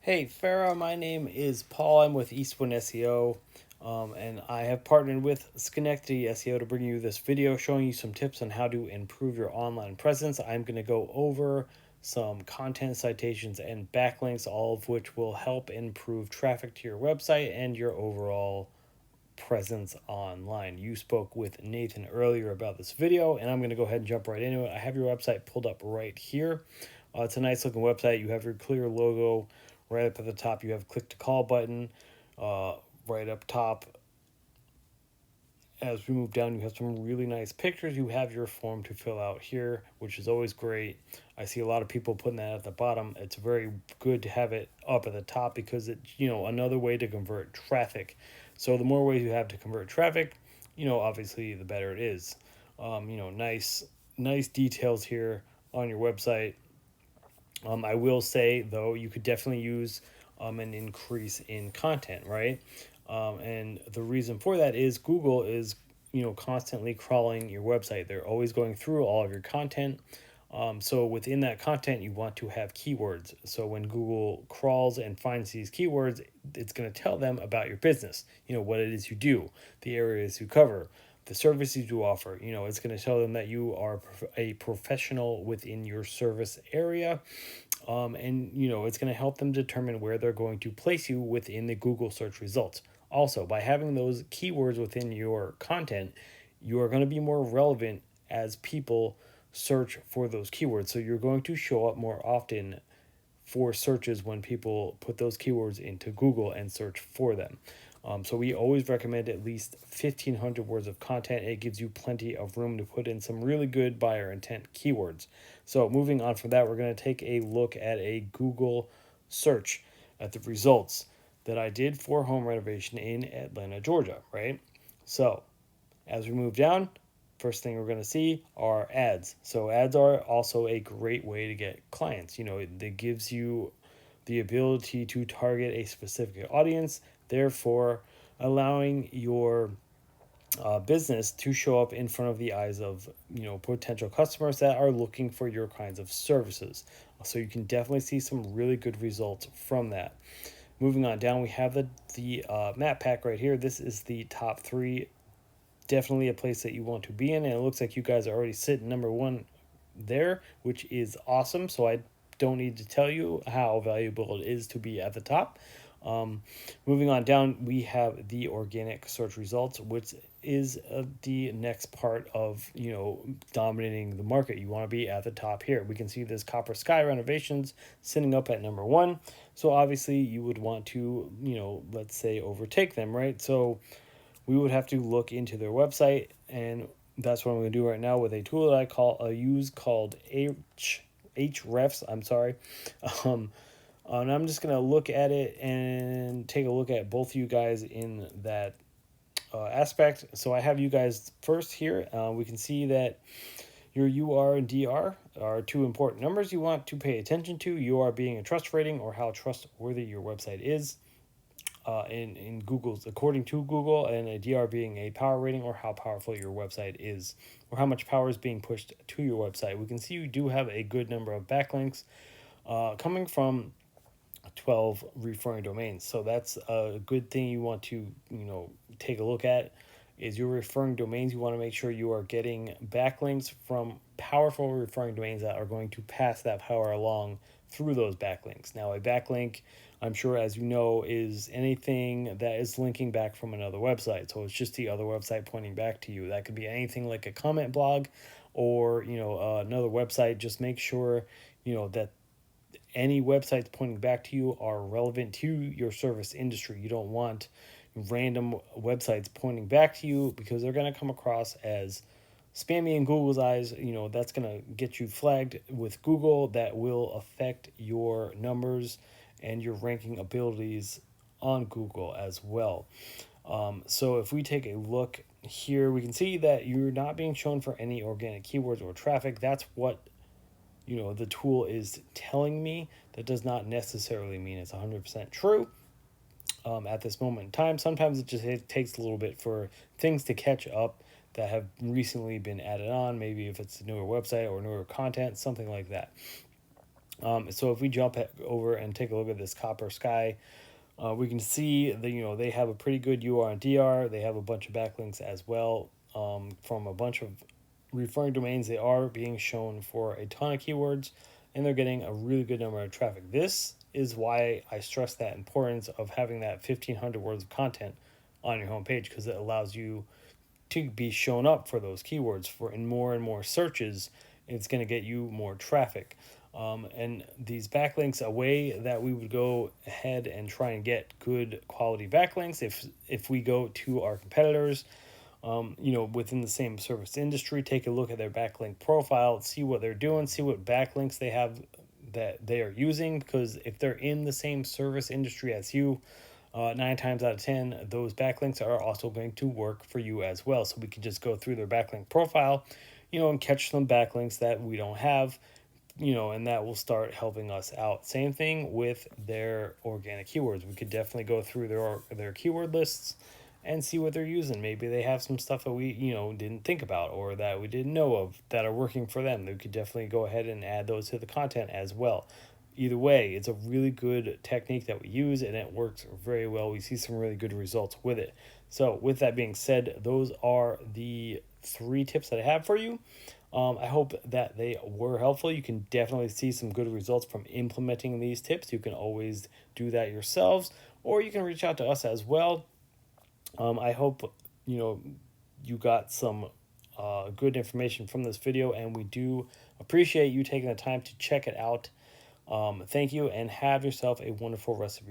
Hey, Farah, my name is Paul. I'm with Eastwind SEO, and I have partnered with Schenectady SEO to bring you this video showing you some tips on how to improve your online presence. I'm going to go over some content citations and backlinks, all of which will help improve traffic to your website and your overall presence online. You spoke with Nathan earlier about this video, and I'm going to go ahead and jump right into it. I have your website pulled up right here. It's a nice looking website. You have your clear logo right up at the top. You have click to call button uh, right up top. As we move down, you have some really nice pictures. You have your form to fill out here, which is always great. I see a lot of people putting that at the bottom. It's very good to have it up at the top because it's another way to convert traffic. So the more ways you have to convert traffic, obviously the better it is. Nice details here on your website. I will say though, you could definitely use an increase in content, right? And the reason for that is Google is constantly crawling your website. They're always going through all of your content. So within that content, you want to have keywords. So when Google crawls and finds these keywords, it's going to tell them about your business. What it is you do, the areas you cover, the services you offer. It's going to tell them that you are a professional within your service area. And it's going to help them determine where they're going to place you within the Google search results. Also, by having those keywords within your content, you are going to be more relevant as people search for those keywords. So you're going to show up more often for searches when people put those keywords into Google and search for them. So we always recommend at least 1,500 words of content. It gives you plenty of room to put in some really good buyer intent keywords. So moving on from that, we're going to take a look at a Google search at the results that I did for home renovation in Atlanta, Georgia, right? So as we move down, first thing we're going to see are ads. So ads are also a great way to get clients. It gives you the ability to target a specific audience, therefore allowing your business to show up in front of the eyes of potential customers that are looking for your kinds of services. So you can definitely see some really good results from that. Moving on down, we have the map pack right here. This is the top three. Definitely a place that you want to be in, and it looks like you guys are already sitting number one there, which is awesome. So I don't need to tell you how valuable it is to be at the top. Um, Moving on down, we have the organic search results, which is the next part of dominating the market. You want to be at the top here. We can see this Copper Sky renovations sitting up at number one. So obviously you would want to let's say overtake them, right? So we would have to look into their website, and that's what I'm going to do right now with a tool that I use called Hrefs. I'm sorry. Um, and I'm just going to look at it and take a look at both of you guys in that aspect. So I have you guys first here. We can see that your UR and DR are two important numbers you want to pay attention to. UR being a trust rating or how trustworthy your website is. In Google's, according to Google, and a DR being a power rating or how powerful your website is, or how much power is being pushed to your website. We can see you do have a good number of backlinks coming from 12 referring domains. So that's a good thing you want to take a look at is your referring domains. You want to make sure you are getting backlinks from powerful referring domains that are going to pass that power along through those backlinks. Now, a backlink, I'm sure, as you know, is anything that is linking back from another website. So it's just the other website pointing back to you. That could be anything like a comment blog or another website. Just make sure that any websites pointing back to you are relevant to your service industry. You don't want random websites pointing back to you because they're going to come across as spammy in Google's eyes. That's going to get you flagged with Google. That will affect your numbers and your ranking abilities on Google as well. So if we take a look here, we can see that you're not being shown for any organic keywords or traffic. That's what the tool is telling me. That does not necessarily mean it's 100% true at this moment in time. Sometimes it takes a little bit for things to catch up that have recently been added on, maybe if it's a newer website or newer content, something like that. So if we jump over and take a look at this Copper Sky, we can see that, you know, they have a pretty good UR and DR. They have a bunch of backlinks as well, from a bunch of referring domains. They are being shown for a ton of keywords, and they're getting a really good number of traffic. This is why I stress that importance of having that 1,500 words of content on your homepage, because it allows you to be shown up for those keywords for in more and more searches. It's going to get you more traffic. And these backlinks, a way that we would go ahead and try and get good quality backlinks, if we go to our competitors, you know, within the same service industry, take a look at their backlink profile, see what they're doing, see what backlinks they have that they are using, because if they're in the same service industry as you, 9 times out of 10, those backlinks are also going to work for you as well. So we can just go through their backlink profile, you know, and catch some backlinks that we don't have, you know, and that will start helping us out. Same thing with their organic keywords. We could definitely go through their keyword lists and see what they're using. Maybe they have some stuff that we, you know, didn't think about or that we didn't know of that are working for them. We could definitely go ahead and add those to the content as well. Either way, it's a really good technique that we use, and it works very well. We see some really good results with it. So with that being said, those are the 3 tips that I have for you. I hope that they were helpful. You can definitely see some good results from implementing these tips. You can always do that yourselves, or you can reach out to us as well. I hope, you know, you got some good information from this video, and we do appreciate you taking the time to check it out. Thank you, and have yourself a wonderful rest of your